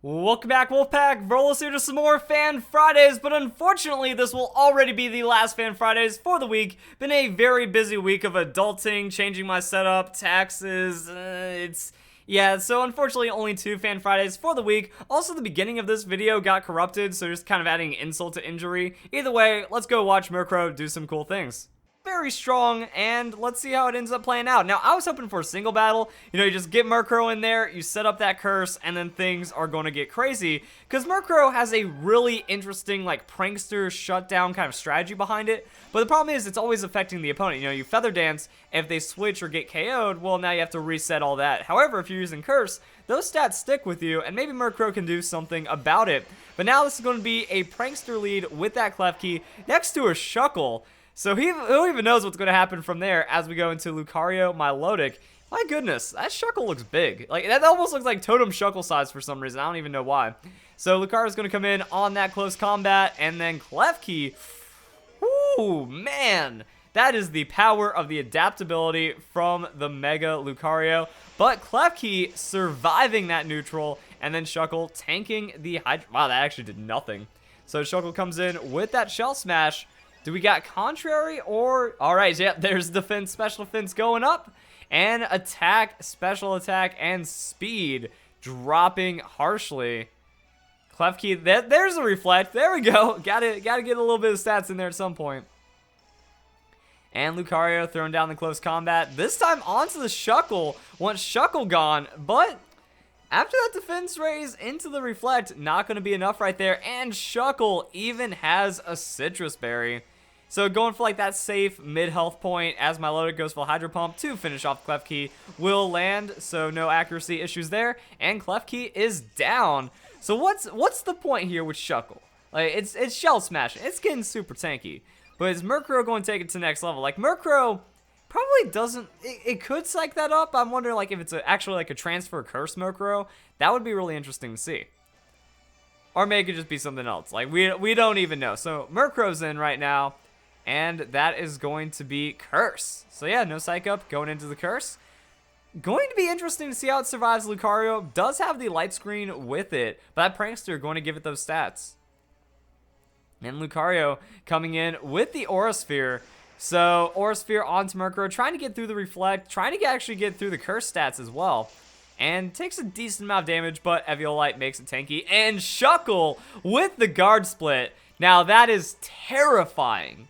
Welcome back, Wolfpack. Verlis here to some more Fan Fridays, but unfortunately, this will already be the last Fan Fridays for the week. Been a very busy week of adulting, changing my setup, taxes, so unfortunately, only 2 Fan Fridays for the week. Also, the beginning of this video got corrupted, so just kind of adding insult to injury. Either way, let's go watch Murkrow do some cool things. Very strong, and let's see how it ends up playing out. Now, I was hoping for a single battle. You know, you just get Murkrow in there, you set up that curse, and then things are going to get crazy. Because Murkrow has a really interesting, like, prankster shutdown kind of strategy behind it. But the problem is, it's always affecting the opponent. You know, you Feather Dance, if they switch or get KO'd, well, now you have to reset all that. However, if you're using Curse, those stats stick with you, and maybe Murkrow can do something about it. But now this is going to be a prankster lead with that Klefki next to a Shuckle. So who even knows what's going to happen from there as we go into Lucario, Milotic. My goodness, that Shuckle looks big. Like, that almost looks like Totem Shuckle size for some reason. I don't even know why. So Lucario's going to come in on that close combat, and then Klefki. Ooh, man. That is the power of the adaptability from the Mega Lucario. But Klefki surviving that neutral, and then Shuckle tanking the Hydro. Wow, that actually did nothing. So Shuckle comes in with that Shell Smash. Do we got contrary or... Alright, yeah, there's defense, special defense going up. And attack, special attack, and speed dropping harshly. Klefki, there's a reflect. There we go. Gotta get a little bit of stats in there at some point. And Lucario throwing down the close combat. This time onto the Shuckle. Once Shuckle gone, but... After that defense raise into the reflect, not going to be enough right there. And Shuckle even has a Citrus Berry. So going for like that safe mid-health point as Milotic goes for Hydro Pump to finish off Klefki will land. So no accuracy issues there. And Klefki is down. So what's the point here with Shuckle? Like it's Shell Smashing. It's getting super tanky. But is Murkrow going to take it to the next level? Like Murkrow... Probably doesn't, it could psych that up. I'm wondering like if it's actually like a transfer curse Murkrow. That would be really interesting to see. Or maybe it could just be something else. Like we don't even know. So Murkrow's in right now. And that is going to be curse. So yeah, no psych up going into the curse. Going to be interesting to see how it survives. Lucario does have the light screen with it. But that prankster going to give it those stats. And Lucario coming in with the Aura Sphere. So, Aura Sphere onto Murkrow, trying to get through the Reflect, trying to actually get through the Curse stats as well. And takes a decent amount of damage, but Eviolite makes it tanky. And Shuckle with the Guard Split. Now, that is terrifying.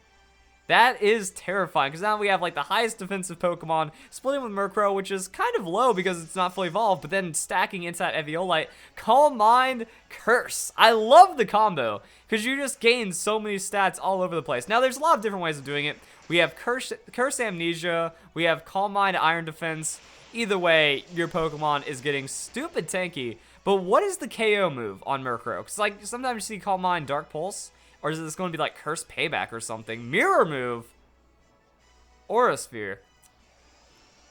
That is terrifying, because now we have like the highest defensive Pokemon splitting with Murkrow, which is kind of low because it's not fully evolved, but then stacking into that Eviolite. Calm Mind, Curse. I love the combo, because you just gain so many stats all over the place. Now, there's a lot of different ways of doing it. We have Curse Amnesia, we have Calm Mind, Iron Defense. Either way, your Pokemon is getting stupid tanky. But what is the KO move on Murkrow? Because like sometimes you see Calm Mind, Dark Pulse. Or is this going to be like Curse Payback or something? Mirror move. Aura Sphere.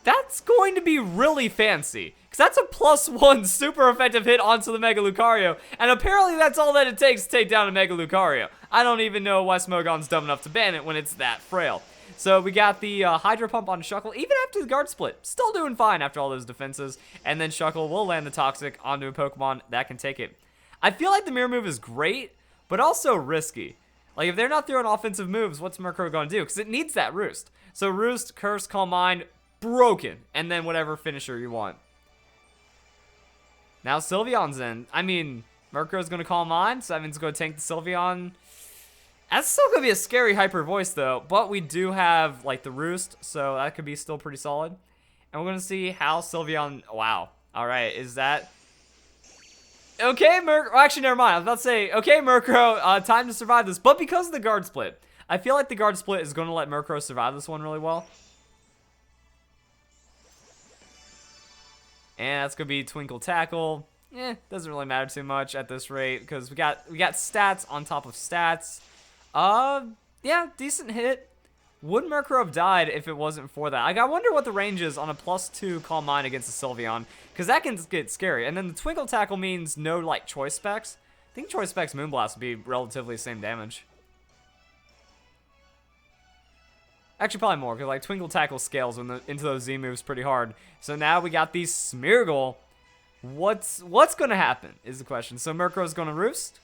That's going to be really fancy. Because that's a +1 super effective hit onto the Mega Lucario. And apparently that's all that it takes to take down a Mega Lucario. I don't even know why Smogon's dumb enough to ban it when it's that frail. So we got the Hydro Pump on Shuckle, even after the Guard Split. Still doing fine after all those defenses. And then Shuckle will land the Toxic onto a Pokemon that can take it. I feel like the Mirror move is great, but also risky. Like, if they're not throwing offensive moves, what's Murkrow going to do? Because it needs that Roost. So Roost, Curse, Calm Mind, broken. And then whatever finisher you want. Now Sylveon's in. I mean, Murkrow's going to Calm Mind, so that means it's going to tank the Sylveon. That's still going to be a scary hyper voice, though. But we do have, like, the Roost, so that could be still pretty solid. And we're going to see how Sylveon... Wow. All right, is that... Okay, Murkrow. Well, actually, never mind. I was about to say, okay, Murkrow, time to survive this. But because of the Guard Split, I feel like the Guard Split is going to let Murkrow survive this one really well. And that's going to be Twinkle Tackle. Doesn't really matter too much at this rate because we got stats on top of stats. Yeah, decent hit. Would Murkrow have died if it wasn't for that? Like, I wonder what the range is on a +2 Calm Mind against a Sylveon, because that can get scary. And then the Twinkle Tackle means no, like, Choice Specs. I think Choice Specs Moonblast would be relatively the same damage. Actually, probably more, because, like, Twinkle Tackle scales into those Z moves pretty hard. So now we got the Smeargle What's gonna happen is the question. So Murkrow's gonna roost.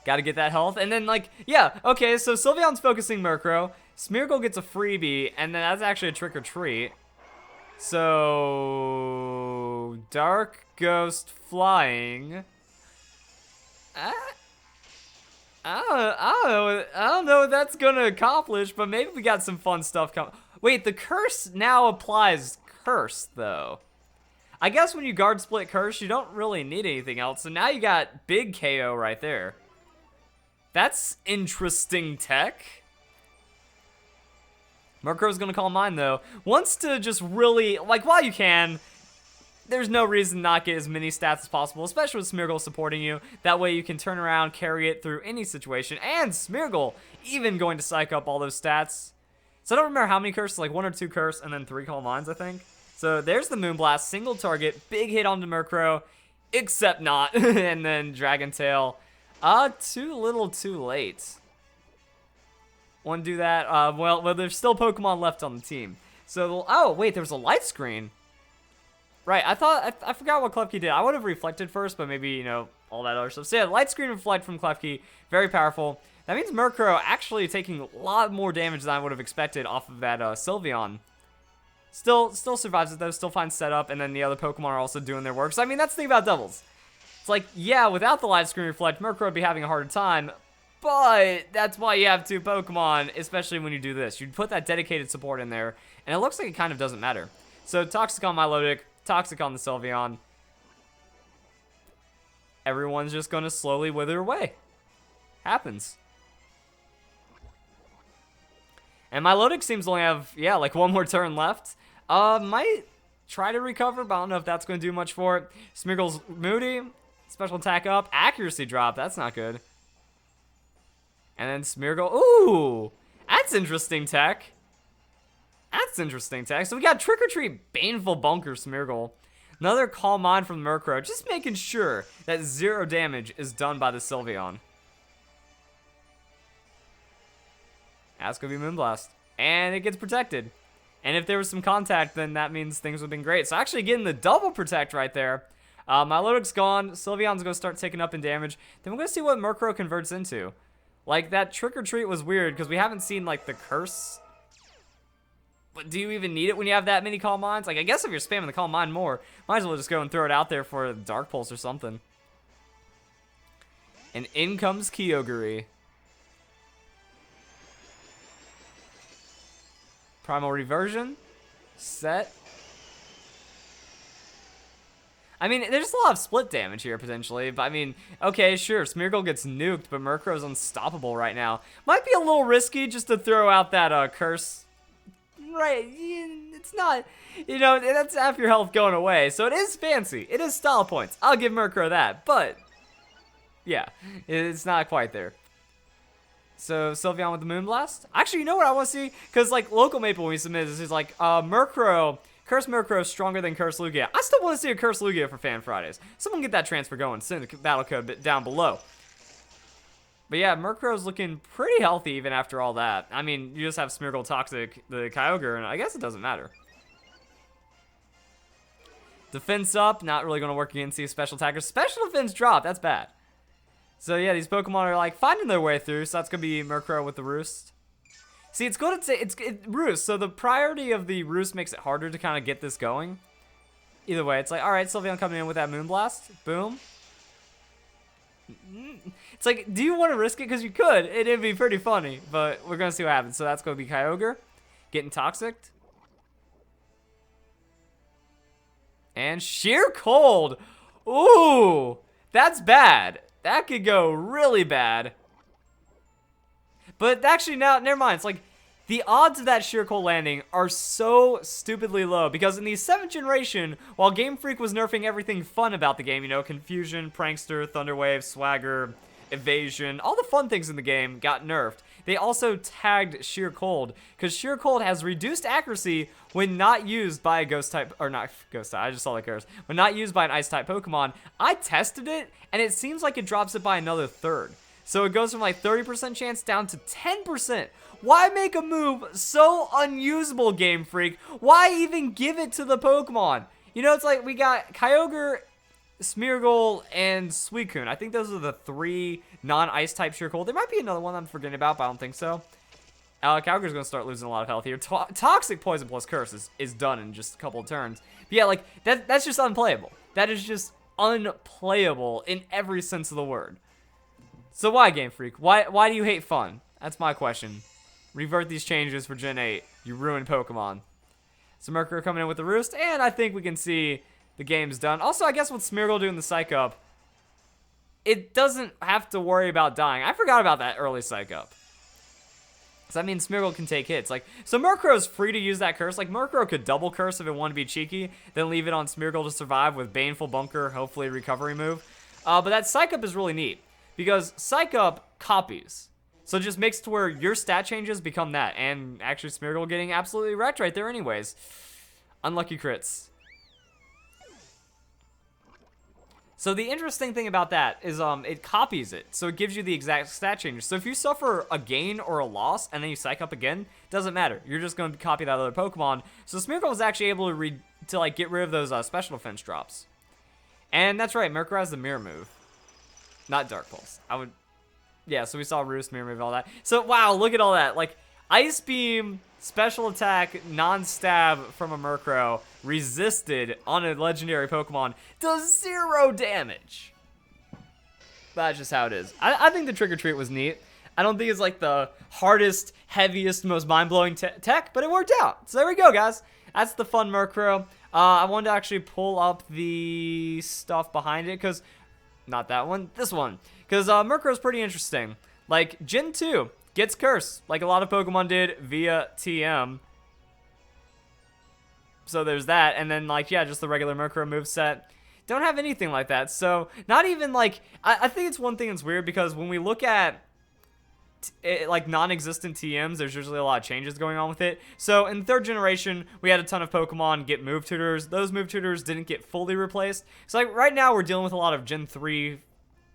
Gotta get that health. And then, like, yeah, okay, so Sylveon's focusing Murkrow. Smeargle gets a freebie, and then that's actually a trick or treat. So Dark Ghost flying. I don't know what that's gonna accomplish, but maybe we got some fun stuff coming. Wait, the curse now applies curse, though. I guess when you guard split curse, you don't really need anything else. So now you got big KO right there. That's interesting tech. Murkrow's gonna call mine, though. Wants to just really, like, while you can, there's no reason to not get as many stats as possible, especially with Smeargle supporting you. That way you can turn around, carry it through any situation. And Smeargle even going to psych up all those stats. So I don't remember how many curses, like 1 or 2 curse, and then 3 Calm Minds, I think. So there's the Moonblast, single target, big hit onto Murkrow, except not. And then Dragon Tail. Too little too late. Want to do that? Well, there's still Pokemon left on the team. So, oh, wait, there was a light screen. Right, I forgot what Klefki did. I would have reflected first, but maybe, you know, all that other stuff. So yeah, light screen reflect from Klefki, very powerful. That means Murkrow actually taking a lot more damage than I would have expected off of that Sylveon. Still survives it though, still finds setup, and then the other Pokemon are also doing their work. So I mean, that's the thing about doubles. It's like, yeah, without the light screen reflect, Murkrow would be having a harder time, but that's why you have 2 Pokemon, especially when you do this. You put that dedicated support in there, and it looks like it kind of doesn't matter. So Toxic on Milotic, Toxic on the Sylveon. Everyone's just gonna slowly wither away. Happens. And Milotic seems to only have, yeah, like 1 more turn left. Might try to recover, but I don't know if that's gonna do much for it. Smeargle's moody. Special attack up. Accuracy drop. That's not good. And then Smeargle. Ooh! That's interesting tech. That's interesting tech. So we got Trick or Treat, Baneful Bunker, Smeargle. Another Calm Mind from Murkrow. Just making sure that 0 damage is done by the Sylveon. That's going to be Moonblast. And it gets protected. And if there was some contact, then that means things would have been great. So actually getting the double protect right there. Milotic's gone. Sylveon's going to start taking up in damage. Then we're going to see what Murkrow converts into. Like, that Trick or Treat was weird because we haven't seen, like, the curse. But do you even need it when you have that many Calm Minds? Like, I guess if you're spamming the Calm Mind more, might as well just go and throw it out there for a Dark Pulse or something. And in comes Kyogre. Primal Reversion. Set. I mean, there's a lot of split damage here, potentially. But, I mean, okay, sure, Smeargle gets nuked, but Murkrow's unstoppable right now. Might be a little risky just to throw out that curse. Right, it's not, you know, that's half your health going away. So it is fancy. It is style points. I'll give Murkrow that. But, yeah, it's not quite there. So, Sylveon with the Moonblast. Actually, you know what I want to see? Because, like, Local Maple, when we submit this, is like, Murkrow, Curse Murkrow is stronger than Curse Lugia. I still want to see a Curse Lugia for Fan Fridays. Someone get that transfer going. Send the battle code down below. But yeah, Murkrow's looking pretty healthy even after all that. I mean, you just have Smeargle, Toxic, the Kyogre, and I guess it doesn't matter. Defense up, not really going to work against these special attackers. Special defense drop, that's bad. So yeah, these Pokemon are like finding their way through, so that's going to be Murkrow with the Roost. See, it's good to say, it's Roost, so the priority of the Roost makes it harder to kind of get this going. Either way, it's like, alright, Sylveon coming in with that Moonblast. Boom. It's like, do you want to risk it? Because you could. It'd be pretty funny, but we're going to see what happens. So that's going to be Kyogre getting Toxic. And Sheer Cold. Ooh, that's bad. That could go really bad. But actually, now, never mind. It's like, the odds of that Sheer Cold landing are so stupidly low because in the 7th generation, while Game Freak was nerfing everything fun about the game, you know, Confusion, Prankster, Thunderwave, Swagger, Evasion, all the fun things in the game got nerfed. They also tagged Sheer Cold because Sheer Cold has reduced accuracy when not used by a Ghost type, or not Ghost type, I just saw the curse, when not used by an Ice type Pokemon. I tested it and it seems like it drops it by another third. So it goes from like 30% chance down to 10%. Why make a move so unusable, Game Freak? Why even give it to the Pokemon? You know, it's like we got Kyogre, Smeargle, and Suicune. I think those are the 3 non-ice type Sheercold. There might be another one I'm forgetting about, but I don't think so. Kyogre's going to start losing a lot of health here. Toxic Poison plus Curse is done in just a couple of turns. But yeah, like, that's just unplayable. That is just unplayable in every sense of the word. So why, Game Freak? Why do you hate fun? That's my question. Revert these changes for Gen 8. You ruined Pokemon. So Murkrow coming in with the Roost, and I think we can see the game's done. Also, I guess with Smeargle doing the Psych Up, it doesn't have to worry about dying. I forgot about that early Psych Up. So that means Smeargle can take hits. Like, so Murkrow's free to use that curse. Like, Murkrow could double curse if it wanted to be cheeky, then leave it on Smeargle to survive with Baneful Bunker, hopefully a recovery move. But that Psych Up is really neat, because Psych Up copies. So it just makes it to where your stat changes become that. And actually Smeargle getting absolutely wrecked right there anyways. Unlucky crits. So the interesting thing about that is it copies it. So it gives you the exact stat changes. So if you suffer a gain or a loss and then you Psych Up again, doesn't matter. You're just going to copy that other Pokemon. So Smeargle is actually able to like get rid of those special defense drops. And that's right, Murkrow has the Mirror move. Not Dark Pulse. Yeah, so we saw Roost, Mirror move, all that. So wow, look at all that. Like Ice Beam, special attack, non-stab from a Murkrow, resisted on a legendary Pokemon, does 0 damage. That's just how it is. I think the Trick or Treat was neat. I don't think it's like the hardest, heaviest, most mind-blowing tech, but it worked out. So there we go, guys. That's the fun Murkrow. I wanted to actually pull up the stuff behind it, because, not that one, this one. Because Murkrow's pretty interesting. Like, Gen 2 gets Curse, like a lot of Pokemon did via TM. So there's that, and then, like, yeah, just the regular Murkrow moveset. Don't have anything like that, so not even, like, I think it's one thing that's weird, because when we look at, like, non-existent TMs, there's usually a lot of changes going on with it. So in 3rd generation, we had a ton of Pokemon get move tutors. Those move tutors didn't get fully replaced. So, like, right now we're dealing with a lot of Gen 3,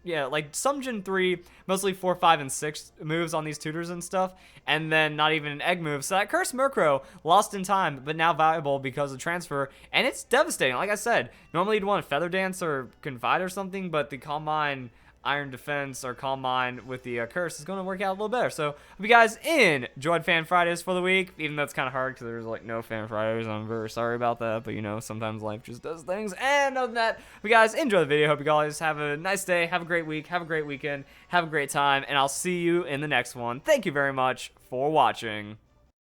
yeah, like some Gen 3, mostly 4, 5, and 6 moves on these tutors and stuff, and then not even an egg move. So that Cursed Murkrow, lost in time, but now valuable because of transfer, and it's devastating. Like I said, normally you'd want Feather Dance or Confide or something, but the Calm Mind, Iron Defense, or Calm Mind with the Curse is going to work out a little better. So hope you guys enjoyed Fan Fridays for the week, even though it's kind of hard because there's like no Fan Fridays. I'm very sorry about that, but you know, sometimes life just does things. And other than that, hope you guys enjoy the video. Hope you guys have a nice day, have a great week, have a great weekend, have a great time, and I'll see you in the next one. Thank you very much for watching.